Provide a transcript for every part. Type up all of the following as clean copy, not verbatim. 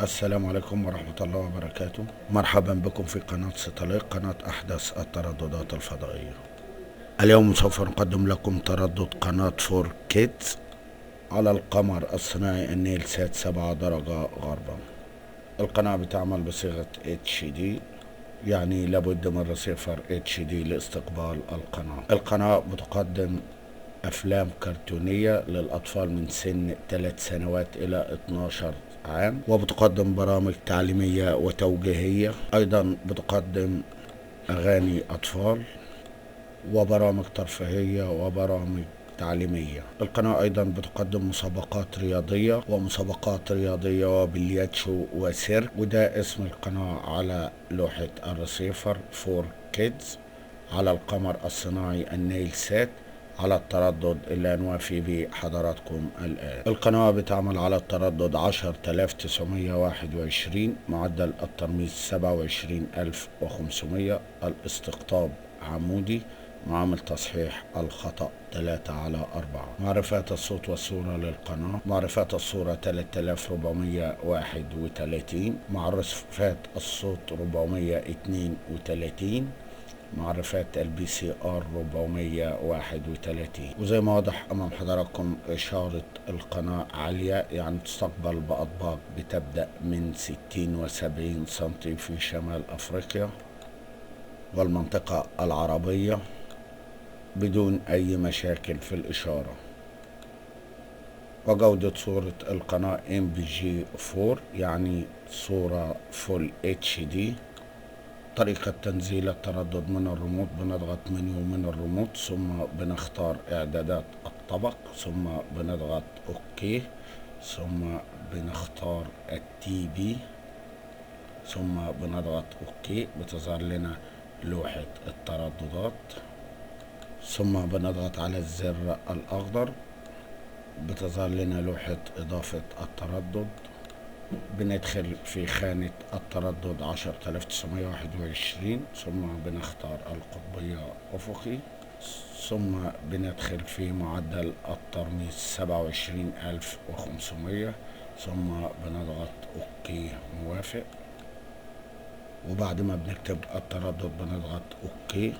السلام عليكم ورحمة الله وبركاته. مرحبا بكم في قناة ستاليق، قناة أحدث الترددات الفضائية. اليوم سوف نقدم لكم تردد قناة فور كيدز على القمر الصناعي النيل سات 7 درجة غربا. القناة بتعمل بصيغة HD، يعني لابد من رسيفر HD لاستقبال القناة. القناة بتقدم أفلام كرتونية للأطفال من سن 3 سنوات إلى 12 عام، وبتقدم برامج تعليمية وتوجيهية. أيضا بتقدم أغاني أطفال وبرامج ترفيهية وبرامج تعليمية. القناة أيضا بتقدم مسابقات رياضية وبلياتشو وسيرك، وده اسم القناة على لوحة الرسيفر فور كيدز على القمر الصناعي النيل سات على التردد اللي هنوافي بيه حضراتكم الآن. القناة بتعمل على التردد 10921، معدل الترميز 27500، الاستقطاب عمودي، معامل تصحيح الخطأ 3/4. معرفات الصوت والصورة للقناة: معرفات الصورة 3431، معرفات الصوت 432، معرفات الBCR 431. وزي ما واضح امام حضراتكم اشارة القناة عالية، يعني تستقبل باطباق بتبدأ من 60 و70 سنتي في شمال افريقيا والمنطقة العربية بدون اي مشاكل في الاشارة. وجودة صورة القناة MPG4، يعني صورة فول HD. طريقة تنزيل التردد من الريموت: بنضغط منيو من الريموت، ثم بنختار اعدادات الطبق، ثم بنضغط اوكي، ثم بنختار الTB، ثم بنضغط اوكي. بتظهر لنا لوحة الترددات، ثم بنضغط على الزر الاخضر، بتظهر لنا لوحة اضافة التردد. بندخل في خانة التردد 10921، ثم بنختار القطبية أفقي، ثم بندخل في معدل الترميز 27500، ثم بنضغط أوكي موافق. وبعد ما بنكتب التردد بنضغط أوكي،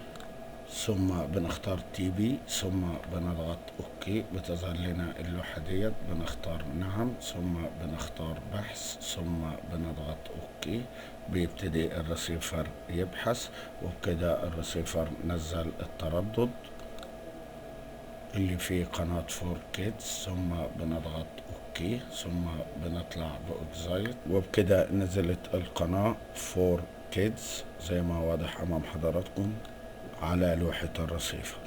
ثم بنختار TB، ثم بنضغط اوكي. بتظهر لنا اللوحة ديت، بنختار نعم، ثم بنختار بحث، ثم بنضغط اوكي. بيبتدي الرسيفر يبحث، وبكده الرسيفر نزل التردد اللي فيه قناة فور كيدز، ثم بنضغط اوكي، ثم بنطلع باكزايت، وبكده نزلت القناة فور كيدز زي ما واضح امام حضراتكم على لوحة الرسيفر.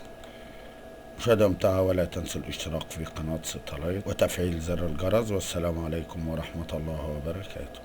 مشاهدة ممتعة، ولا تنسوا الاشتراك في قناة ستاليق وتفعيل زر الجرس. والسلام عليكم ورحمة الله وبركاته.